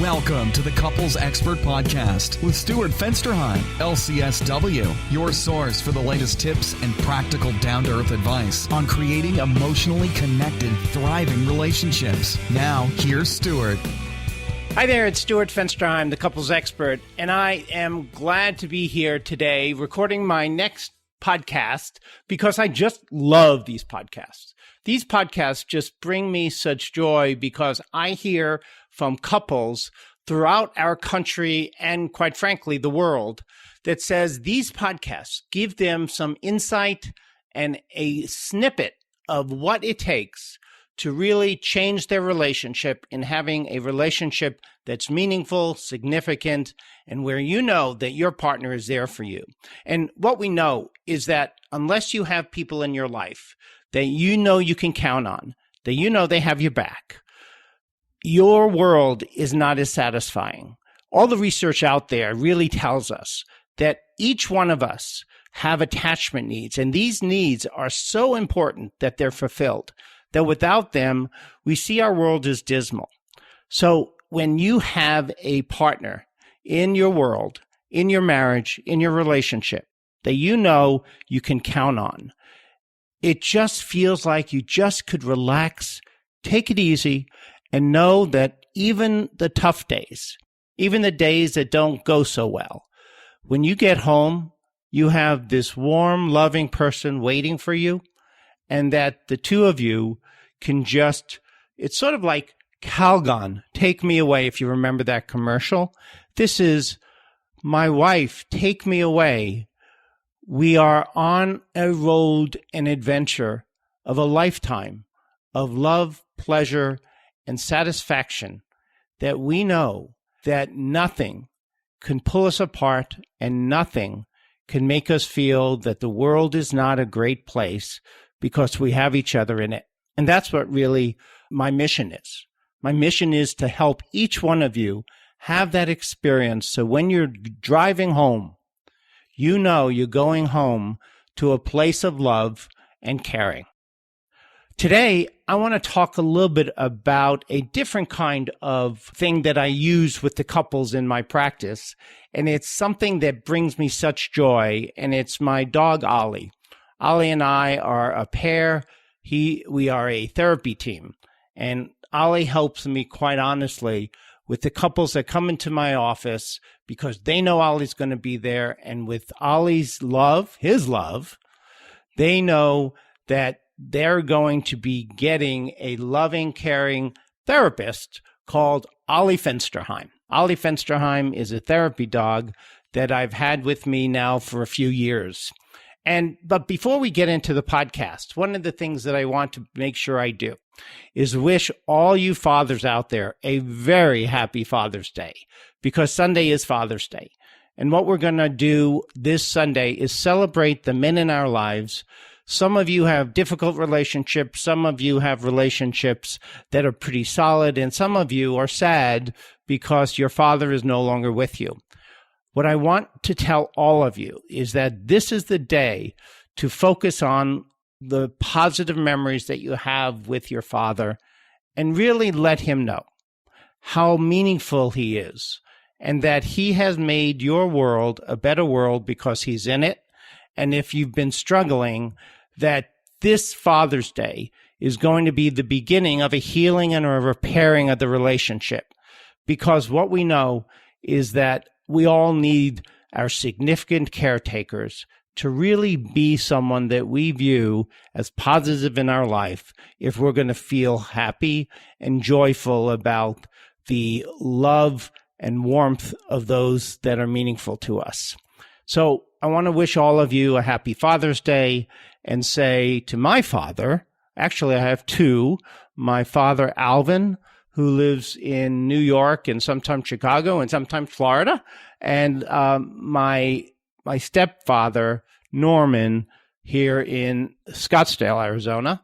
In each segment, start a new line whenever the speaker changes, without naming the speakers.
Welcome to the Couples Expert Podcast with Stuart Fensterheim, LCSW, your source for the latest tips and practical down-to-earth advice on creating emotionally connected, thriving relationships. Now, here's Stuart.
Hi there, it's Stuart Fensterheim, the Couples Expert, and I am glad to be here today recording my next podcast because I just love these podcasts. These podcasts just bring me such joy because I hear from couples throughout our country and, quite frankly, the world that says these podcasts give them some insight and a snippet of what it takes to really change their relationship in having a relationship that's meaningful, significant, and where you know that your partner is there for you. And what we know is that unless you have people in your life that you know you can count on, that you know they have your back, your world is not as satisfying. All the research out there really tells us that each one of us have attachment needs, and these needs are so important that they're fulfilled, that without them, we see our world as dismal. So when you have a partner in your world, in your marriage, in your relationship, that you know you can count on, it just feels like you just could relax, take it easy, and know that even the tough days, even the days that don't go so well, when you get home, you have this warm, loving person waiting for you, and that the two of you can just, it's sort of like Calgon, Take Me Away, if you remember that commercial. This is my wife, take me away. We are on a road, an adventure of a lifetime of love, pleasure, and satisfaction that we know that nothing can pull us apart and nothing can make us feel that the world is not a great place because we have each other in it. And that's what really my mission is. My mission is to help each one of you have that experience so when you're driving home, you know you're going home to a place of love and caring. Today, I want to talk a little bit about a different kind of thing that I use with the couples in my practice, and it's something that brings me such joy, and it's my dog, Ollie. Ollie and I are a pair. We are a therapy team, and Ollie helps me, quite honestly, with the couples that come into my office because they know Ollie's going to be there, and with Ollie's love, his love, they know that they're going to be getting a loving, caring therapist called Ollie Fensterheim. Ollie Fensterheim is a therapy dog that I've had with me now for a few years. But before we get into the podcast, one of the things that I want to make sure I do is wish all you fathers out there a very happy Father's Day, because Sunday is Father's Day. And what we're going to do this Sunday is celebrate the men in our lives. Some of you have difficult relationships. Some of you have relationships that are pretty solid. And some of you are sad because your father is no longer with you. What I want to tell all of you is that this is the day to focus on the positive memories that you have with your father and really let him know how meaningful he is and that he has made your world a better world because he's in it. And if you've been struggling, that this Father's Day is going to be the beginning of a healing and a repairing of the relationship. Because what we know is that we all need our significant caretakers to really be someone that we view as positive in our life if we're going to feel happy and joyful about the love and warmth of those that are meaningful to us. So I want to wish all of you a happy Father's Day and say to my father, actually I have two, my father Alvin, who lives in New York and sometimes Chicago and sometimes Florida, and my stepfather Norman here in Scottsdale, Arizona,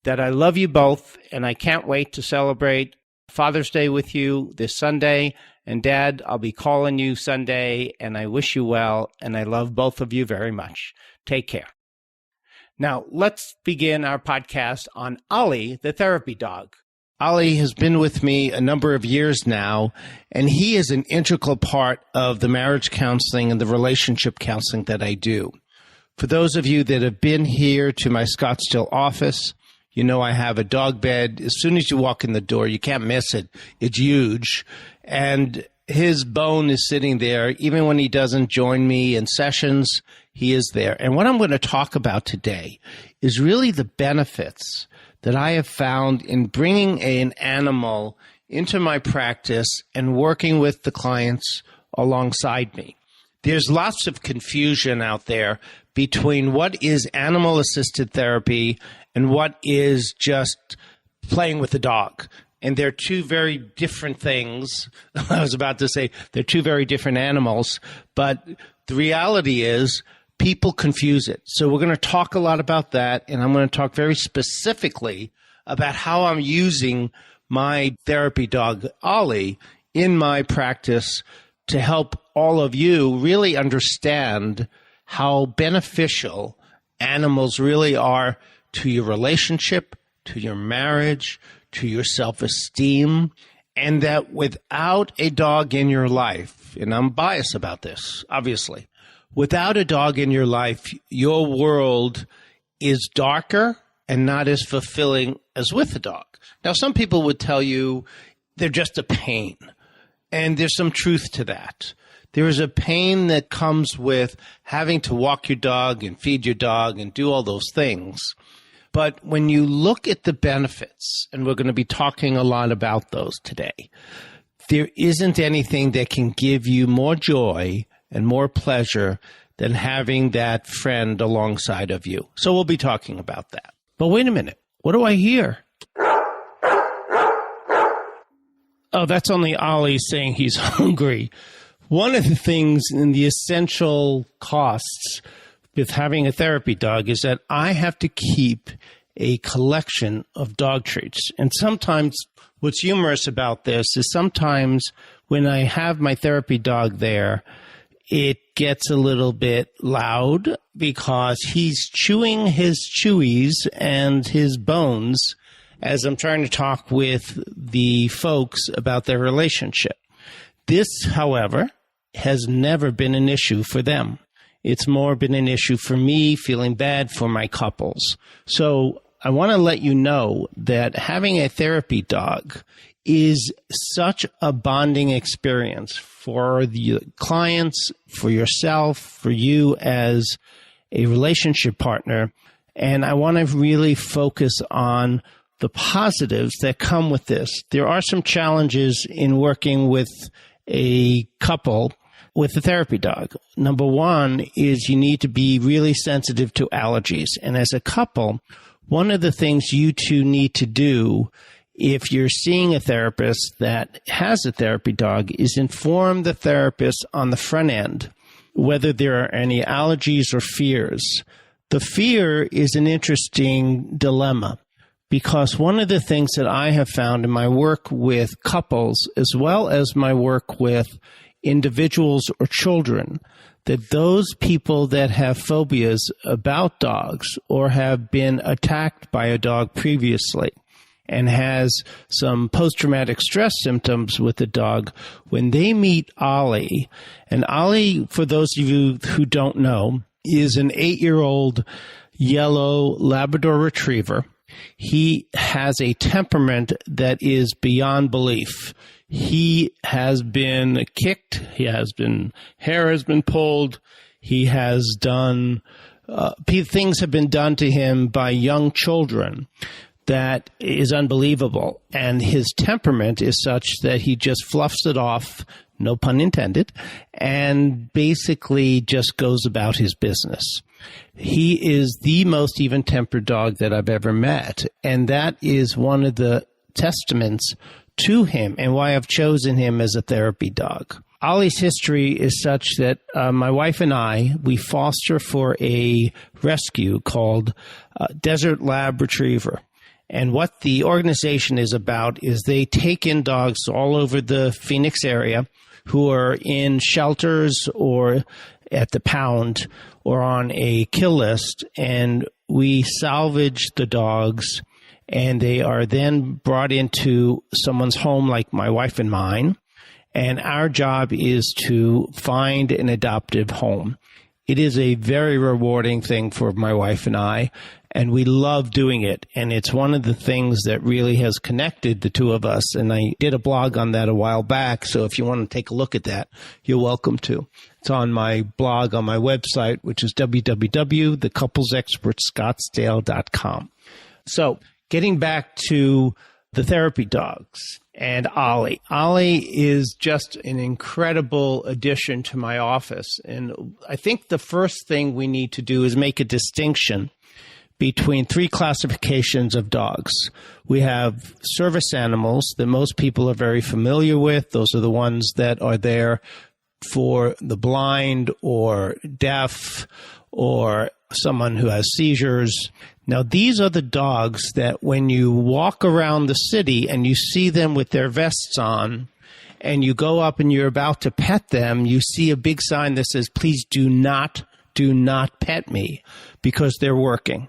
that I love you both and I can't wait to celebrate Father's Day with you this Sunday. And Dad, I'll be calling you Sunday, and I wish you well, and I love both of you very much. Take care. Now, let's begin our podcast on Ollie, the therapy dog. Ollie has been with me a number of years now, and he is an integral part of the marriage counseling and the relationship counseling that I do. For those of you that have been here to my Scottsdale office, you know I have a dog bed. As soon as you walk in the door, you can't miss it. It's huge. And his bone is sitting there. Even when he doesn't join me in sessions, he is there. And what I'm going to talk about today is really the benefits that I have found in bringing an animal into my practice and working with the clients alongside me. There's lots of confusion out there between what is animal-assisted therapy and what is just playing with the dog. And they're two very different things. I was about to say they're two very different animals, but the reality is people confuse it. So we're going to talk a lot about that, and I'm going to talk very specifically about how I'm using my therapy dog, Ollie, in my practice to help all of you really understand how beneficial animals really are to your relationship, to your marriage, to your self-esteem, and that without a dog in your life, and I'm biased about this, obviously, without a dog in your life, your world is darker and not as fulfilling as with a dog. Now, some people would tell you they're just a pain, and there's some truth to that. There is a pain that comes with having to walk your dog and feed your dog and do all those things. But when you look at the benefits, and we're going to be talking a lot about those today, there isn't anything that can give you more joy and more pleasure than having that friend alongside of you. So we'll be talking about that. But wait a minute. What do I hear? Oh, that's only Ollie saying he's hungry. One of the things in the essential costs with having a therapy dog is that I have to keep a collection of dog treats. And sometimes what's humorous about this is sometimes when I have my therapy dog there, it gets a little bit loud because he's chewing his chewies and his bones as I'm trying to talk with the folks about their relationship. This, however, has never been an issue for them. It's more been an issue for me feeling bad for my couples. So I want to let you know that having a therapy dog is such a bonding experience for the clients, for yourself, for you as a relationship partner. And I want to really focus on the positives that come with this. There are some challenges in working with a couple with a therapy dog. Number one is you need to be really sensitive to allergies. And as a couple, one of the things you two need to do if you're seeing a therapist that has a therapy dog is inform the therapist on the front end whether there are any allergies or fears. The fear is an interesting dilemma because one of the things that I have found in my work with couples as well as my work with individuals or children, that those people that have phobias about dogs or have been attacked by a dog previously and has some post-traumatic stress symptoms with the dog, when they meet Ollie, and Ollie, for those of you who don't know, is an 8-year-old yellow Labrador Retriever. He has a temperament that is beyond belief. He has been kicked. Hair has been pulled. He has done, things have been done to him by young children that is unbelievable. And his temperament is such that he just fluffs it off, no pun intended, and basically just goes about his business. He is the most even-tempered dog that I've ever met. And that is one of the testaments to him and why I've chosen him as a therapy dog. Ollie's history is such that my wife and I, we foster for a rescue called Desert Lab Retriever. And what the organization is about is they take in dogs all over the Phoenix area who are in shelters or at the pound or on a kill list, and we salvage the dogs and they are then brought into someone's home like my wife and mine. And our job is to find an adoptive home. It is a very rewarding thing for my wife and I, and we love doing it. And it's one of the things that really has connected the two of us. And I did a blog on that a while back, so if you want to take a look at that, you're welcome to. It's on my blog on my website, which is www.thecouplesexpertscottsdale.com. So getting back to the therapy dogs and Ollie. Ollie is just an incredible addition to my office. And I think the first thing we need to do is make a distinction between three classifications of dogs. We have service animals that most people are very familiar with. Those are the ones that are there for the blind or deaf or someone who has seizures. Now, these are the dogs that when you walk around the city and you see them with their vests on and you go up and you're about to pet them, you see a big sign that says, please do not pet me, because they're working.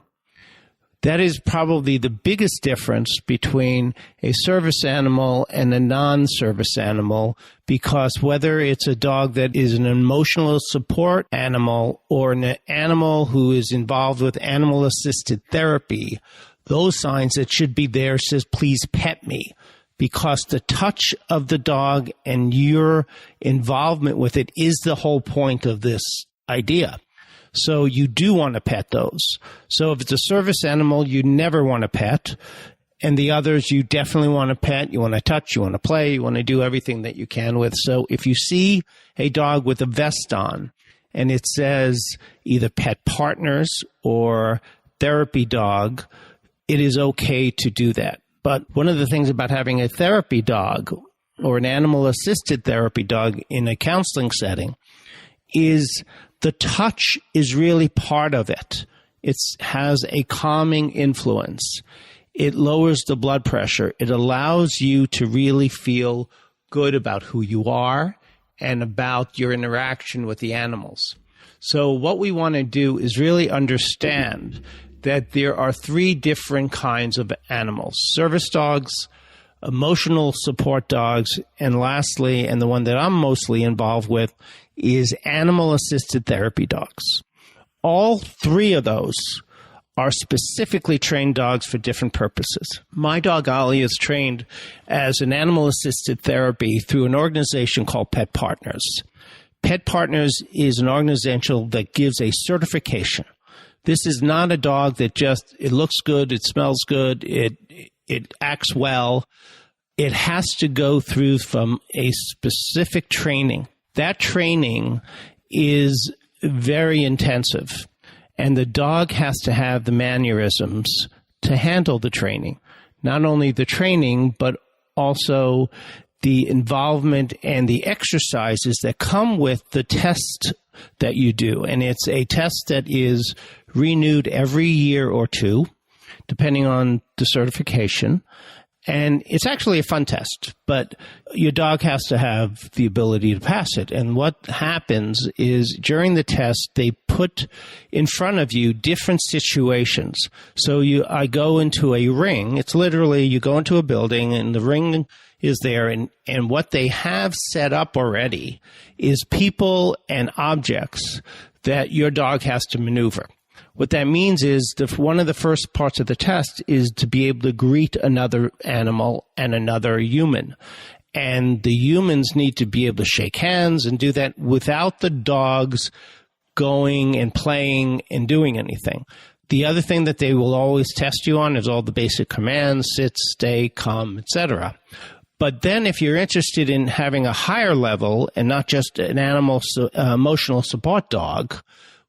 That is probably the biggest difference between a service animal and a non-service animal, because whether it's a dog that is an emotional support animal or an animal who is involved with animal-assisted therapy, those signs that should be there says, please pet me, because the touch of the dog and your involvement with it is the whole point of this idea. So you do want to pet those. So if it's a service animal, you never want to pet. And the others, you definitely want to pet. You want to touch, you want to play, you want to do everything that you can with. So if you see a dog with a vest on and it says either pet partners or therapy dog, it is okay to do that. But one of the things about having a therapy dog or an animal-assisted therapy dog in a counseling setting is the touch is really part of it. It has a calming influence. It lowers the blood pressure. It allows you to really feel good about who you are and about your interaction with the animals. So what we want to do is really understand that there are three different kinds of animals: service dogs, emotional support dogs, and lastly, and the one that I'm mostly involved with, is animal-assisted therapy dogs. All three of those are specifically trained dogs for different purposes. My dog Ollie is trained as an animal-assisted therapy through an organization called Pet Partners. Pet Partners is an organization that gives a certification. This is not a dog that just, it looks good, it smells good, it acts well. It has to go through from a specific training. That training is very intensive, and the dog has to have the mannerisms to handle the training. Not only the training, but also the involvement and the exercises that come with the test that you do. And it's a test that is renewed every year or two, depending on the certification. And it's actually a fun test, but your dog has to have the ability to pass it. And what happens is during the test, they put in front of you different situations. So I go into a ring. It's literally you go into a building and the ring is there. And what they have set up already is people and objects that your dog has to maneuver. What that means is one of the first parts of the test is to be able to greet another animal and another human. And the humans need to be able to shake hands and do that without the dogs going and playing and doing anything. The other thing that they will always test you on is all the basic commands: sit, stay, come, etc. But then if you're interested in having a higher level and not just an emotional support dog,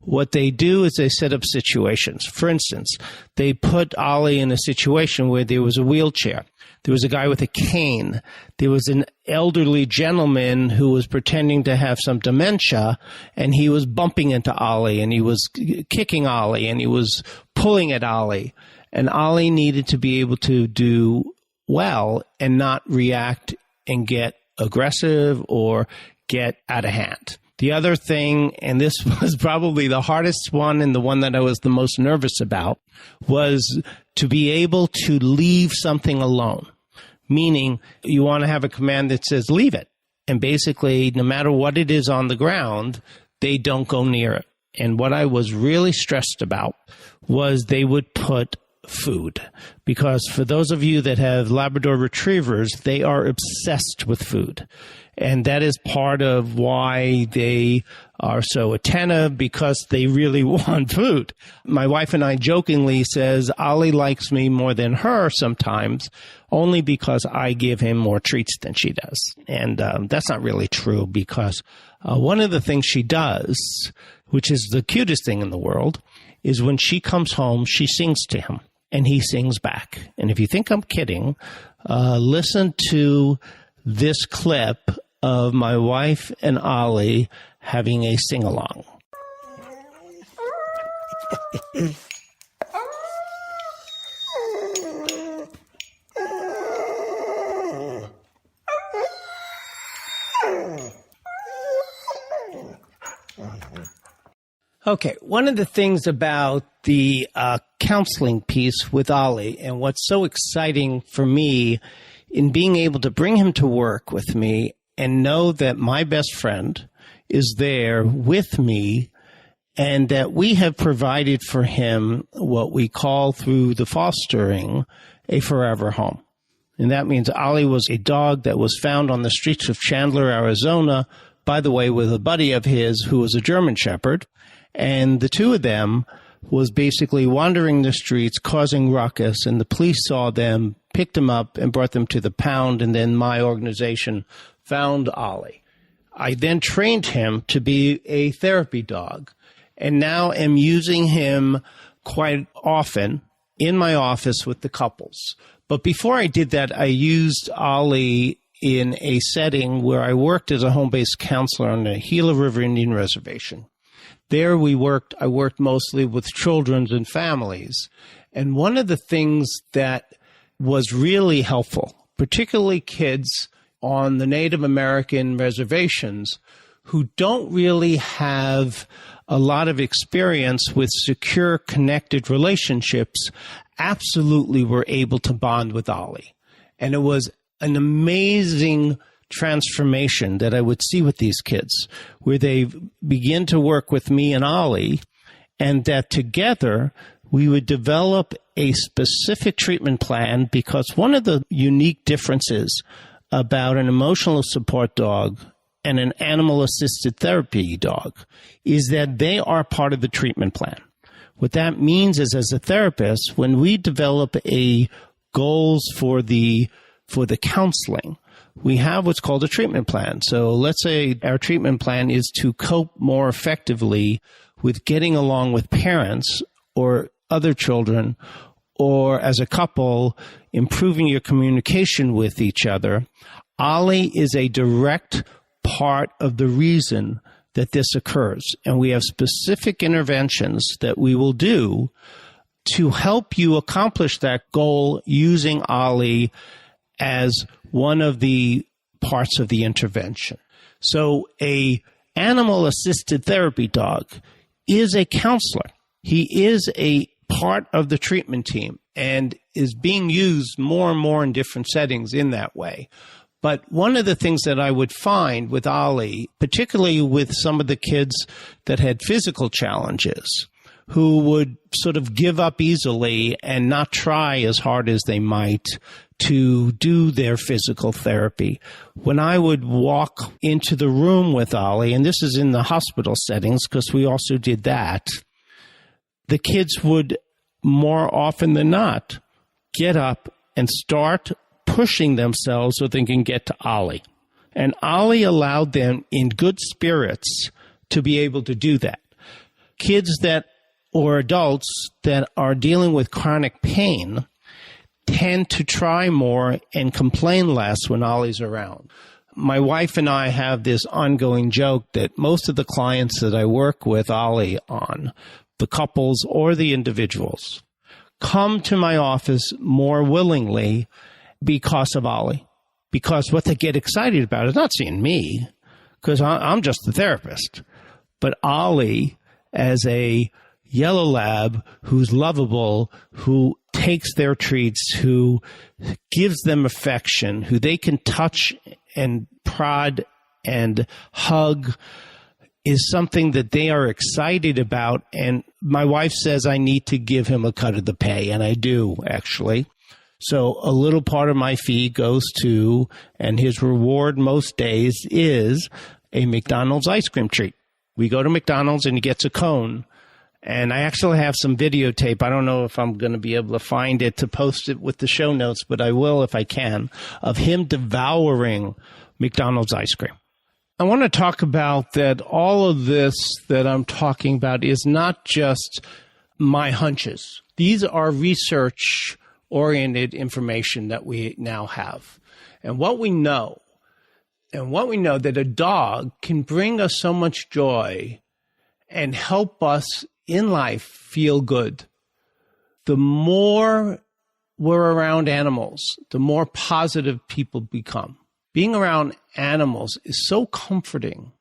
what they do is they set up situations. For instance, they put Ollie in a situation where there was a wheelchair. There was a guy with a cane. There was an elderly gentleman who was pretending to have some dementia, and he was bumping into Ollie, and he was kicking Ollie, and he was pulling at Ollie. And Ollie needed to be able to do well and not react and get aggressive or get out of hand. The other thing, and this was probably the hardest one and the one that I was the most nervous about, was to be able to leave something alone. Meaning you want to have a command that says, leave it. And basically, no matter what it is on the ground, they don't go near it. And what I was really stressed about was they would put food. Because for those of you that have Labrador retrievers, they are obsessed with food. And that is part of why they are so attentive, because they really want food. My wife and I jokingly says Ollie likes me more than her sometimes, only because I give him more treats than she does. And that's not really true, because one of the things she does, which is the cutest thing in the world, is when she comes home, she sings to him, and he sings back. And if you think I'm kidding, listen to this clip of my wife and Ollie having a sing-along. Okay, one of the things about the counseling piece with Ollie, and what's so exciting for me in being able to bring him to work with me and know that my best friend is there with me, and that we have provided for him what we call through the fostering a forever home. And that means Ollie was a dog that was found on the streets of Chandler, Arizona, by the way, with a buddy of his who was a German Shepherd. And the two of them was basically wandering the streets, causing ruckus, and the police saw them, picked them up, and brought them to the pound, and then my organization found Ollie. I then trained him to be a therapy dog, and now am using him quite often in my office with the couples. But before I did that, I used Ollie in a setting where I worked as a home-based counselor on the Gila River Indian Reservation. There I worked mostly with children and families. And one of the things that was really helpful, particularly kids on the Native American reservations who don't really have a lot of experience with secure, connected relationships, absolutely were able to bond with Ollie. And it was an amazing transformation that I would see with these kids, where they begin to work with me and Ollie, and that together we would develop a specific treatment plan, because one of the unique differences about an emotional support dog and an animal-assisted therapy dog is that they are part of the treatment plan. What that means is, as a therapist, when we develop a goals for the counseling, we have what's called a treatment plan. So let's say our treatment plan is to cope more effectively with getting along with parents or other children, or as a couple, improving your communication with each other. Ollie is a direct part of the reason that this occurs. And we have specific interventions that we will do to help you accomplish that goal using Ollie as one of the parts of the intervention. So a animal-assisted therapy dog is a counselor. He is a part of the treatment team and is being used more and more in different settings in that way. But one of the things that I would find with Ollie, particularly with some of the kids that had physical challenges, who would sort of give up easily and not try as hard as they might to do their physical therapy. When I would walk into the room with Ollie, and this is in the hospital settings because we also did that, the kids would more often than not get up and start pushing themselves so they can get to Ollie. And Ollie allowed them in good spirits to be able to do that. Kids that, or adults that are dealing with chronic pain, tend to try more and complain less when Ollie's around. My wife and I have this ongoing joke that most of the clients that I work with Ollie on, the couples or the individuals, come to my office more willingly because of Ollie. Because what they get excited about is not seeing me, because I'm just the therapist. But Ollie, as a yellow lab who's lovable, who takes their treats, who gives them affection, who they can touch and prod and hug, is something that they are excited about. And my wife says I need to give him a cut of the pay, and I do, actually. So a little part of my fee goes to, and his reward most days is a McDonald's ice cream treat. We go to McDonald's and he gets a cone. And I actually have some videotape. I don't know if I'm going to be able to find it to post it with the show notes, but I will if I can, of him devouring McDonald's ice cream. I want to talk about that all of this that I'm talking about is not just my hunches. These are research-oriented information that we now have. And what we know that a dog can bring us so much joy and help us in life feel good. The more we're around animals, the more positive people become. Being around animals is so comforting,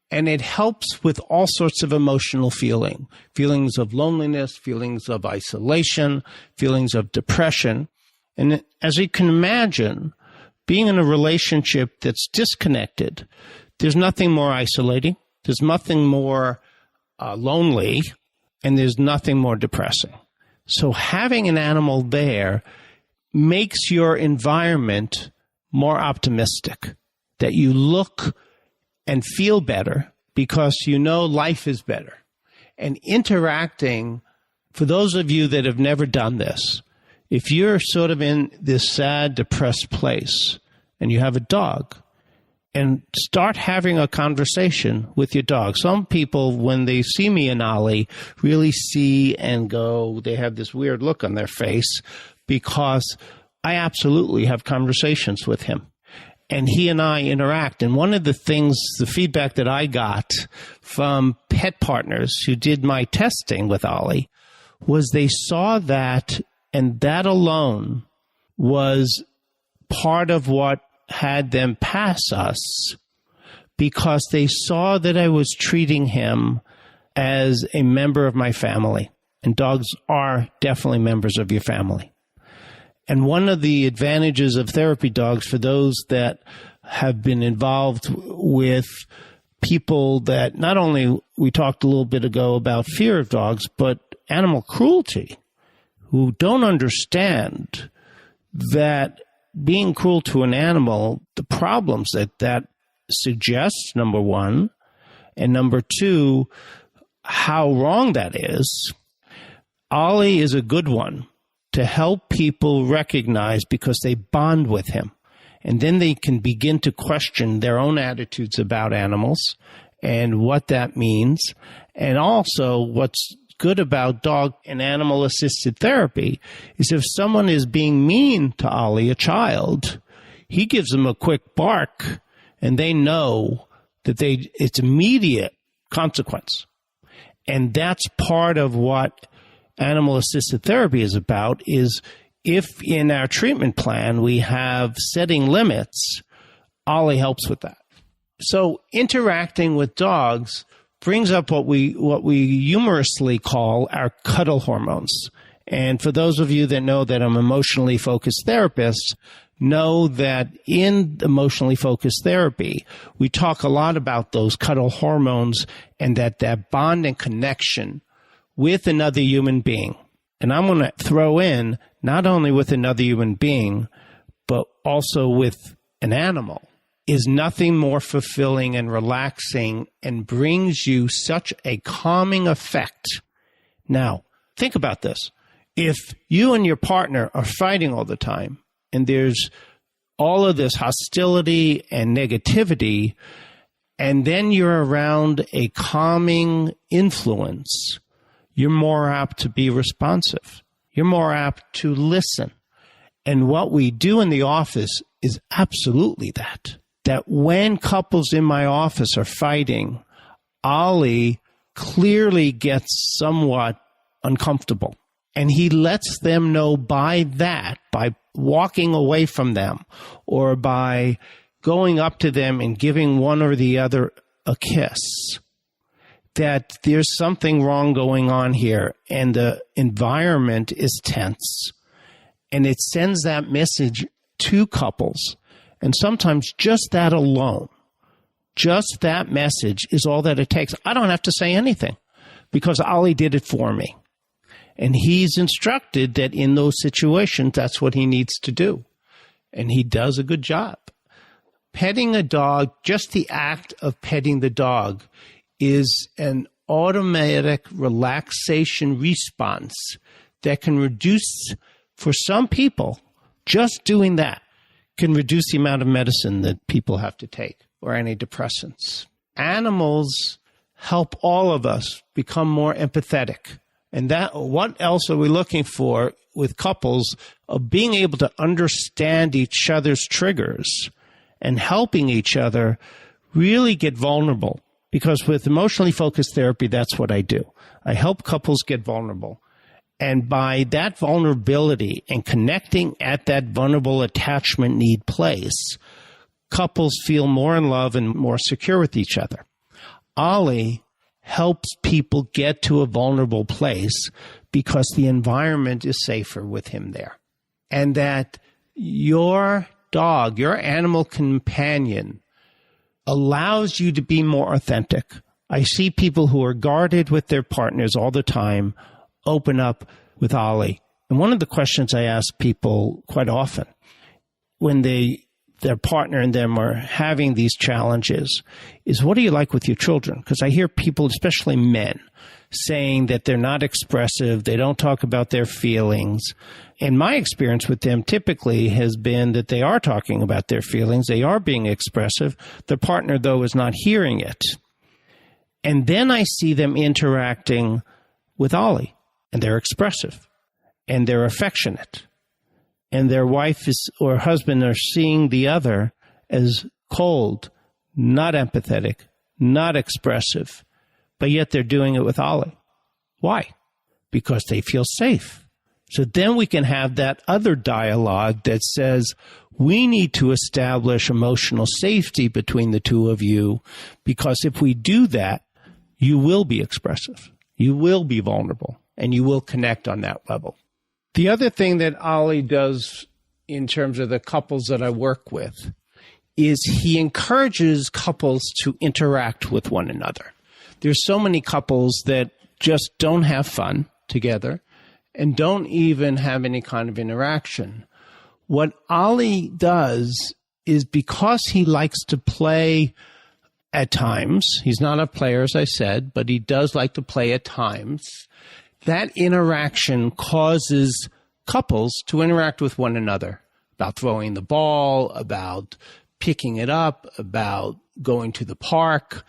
and it helps with all sorts of emotional feelings of loneliness, feelings of isolation, feelings of depression. And as you can imagine, being in a relationship that's disconnected, there's nothing more isolating, there's nothing more lonely, and there's nothing more depressing. So having an animal there makes your environment more optimistic, that you look and feel better because you know life is better. And interacting, for those of you that have never done this, if you're sort of in this sad, depressed place and you have a dog, and start having a conversation with your dog. Some people, when they see me and Ollie, really see and go, they have this weird look on their face because I absolutely have conversations with him. And he and I interact. And one of the things, the feedback that I got from pet partners who did my testing with Ollie was they saw that, and that alone was part of what had them pass us, because they saw that I was treating him as a member of my family. And dogs are definitely members of your family. And one of the advantages of therapy dogs, for those that have been involved with people that not only, we talked a little bit ago about fear of dogs, but animal cruelty, who don't understand that being cruel to an animal, the problems that suggests, number one, and number two, how wrong that is. Ollie is a good one to help people recognize, because they bond with him. And then they can begin to question their own attitudes about animals and what that means. And also, what's good about dog and animal assisted therapy is if someone is being mean to Ollie, a child, he gives them a quick bark and they know that it's immediate consequence. And that's part of what animal assisted therapy is about, is if in our treatment plan we have setting limits, Ollie helps with that. So interacting with dogs brings up what we humorously call our cuddle hormones. And for those of you that know that I'm emotionally focused therapist, know that in emotionally focused therapy, we talk a lot about those cuddle hormones and that bond and connection with another human being. And I'm going to throw in not only with another human being, but also with an animal, is nothing more fulfilling and relaxing and brings you such a calming effect. Now, think about this. If you and your partner are fighting all the time and there's all of this hostility and negativity, and then you're around a calming influence, you're more apt to be responsive. You're more apt to listen. And what we do in the office is absolutely that. That when couples in my office are fighting, Ollie clearly gets somewhat uncomfortable. And he lets them know by that, by walking away from them or by going up to them and giving one or the other a kiss, that there's something wrong going on here and the environment is tense. And it sends that message to couples. And sometimes just that alone, just that message is all that it takes. I don't have to say anything because Ollie did it for me. And he's instructed that in those situations, that's what he needs to do. And he does a good job. Petting a dog, just the act of petting the dog is an automatic relaxation response that can reduce, for some people, just doing that can reduce the amount of medicine that people have to take or antidepressants. Animals help all of us become more empathetic. And that, what else are we looking for with couples of being able to understand each other's triggers and helping each other really get vulnerable? Because with emotionally focused therapy, that's what I do. I help couples get vulnerable. And by that vulnerability and connecting at that vulnerable attachment need place, couples feel more in love and more secure with each other. Ollie helps people get to a vulnerable place because the environment is safer with him there. And that your dog, your animal companion, allows you to be more authentic. I see people who are guarded with their partners all the time open up with Ollie. And one of the questions I ask people quite often when their partner and them are having these challenges is, what do you like with your children? Because I hear people, especially men, saying that they're not expressive, they don't talk about their feelings. And my experience with them typically has been that they are talking about their feelings, they are being expressive. Their partner, though, is not hearing it. And then I see them interacting with Ollie, and they're expressive, and they're affectionate. And their wife or husband are seeing the other as cold, not empathetic, not expressive, but yet they're doing it with Ollie. Why? Because they feel safe. So then we can have that other dialogue that says, we need to establish emotional safety between the two of you, because if we do that, you will be expressive, you will be vulnerable, and you will connect on that level. The other thing that Ollie does in terms of the couples that I work with is he encourages couples to interact with one another. There's so many couples that just don't have fun together and don't even have any kind of interaction. What Ollie does is, because he likes to play at times, he's not a player, as I said, but he does like to play at times, that interaction causes couples to interact with one another about throwing the ball, about picking it up, about going to the park.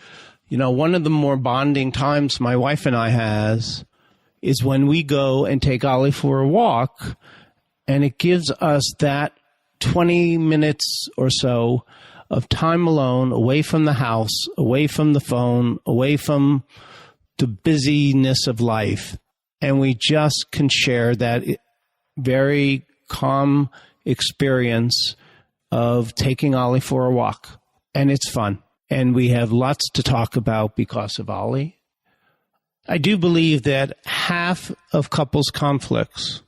You know, one of the more bonding times my wife and I has is when we go and take Ollie for a walk, and it gives us that 20 minutes or so of time alone, away from the house, away from the phone, away from the busyness of life. And we just can share that very calm experience of taking Ollie for a walk. And it's fun. And we have lots to talk about because of Ollie. I do believe that half of couples' conflicts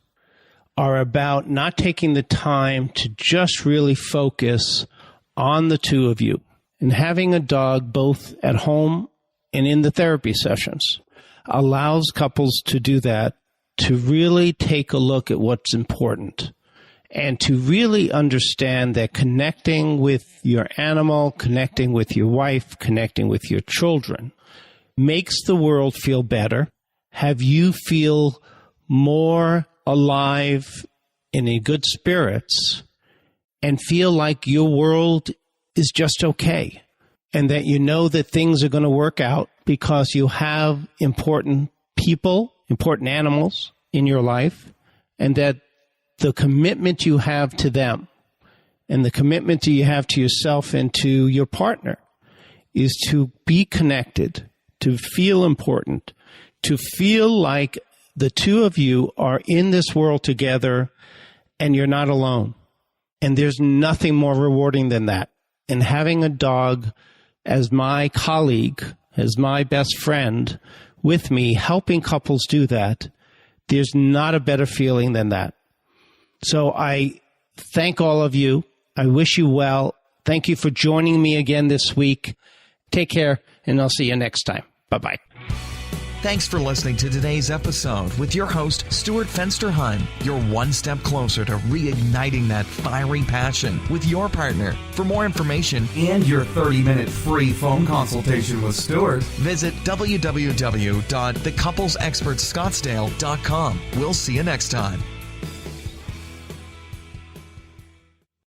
are about not taking the time to just really focus on the two of you. And having a dog both at home and in the therapy sessions allows couples to do that, to really take a look at what's important and to really understand that connecting with your animal, connecting with your wife, connecting with your children makes the world feel better, have you feel more alive and in good spirits, and feel like your world is just okay. And that you know that things are going to work out because you have important people, important animals in your life, and that the commitment you have to them and the commitment that you have to yourself and to your partner is to be connected, to feel important, to feel like the two of you are in this world together and you're not alone. And there's nothing more rewarding than that. And having a dog as my colleague, as my best friend with me, helping couples do that, there's not a better feeling than that. So I thank all of you. I wish you well. Thank you for joining me again this week. Take care, and I'll see you next time. Bye-bye.
Thanks for listening to today's episode with your host, Stuart Fensterheim. You're one step closer to reigniting that fiery passion with your partner. For more information and your 30-minute free phone consultation with Stuart, visit www.thecouplesexpertscottsdale.com. We'll see you next time.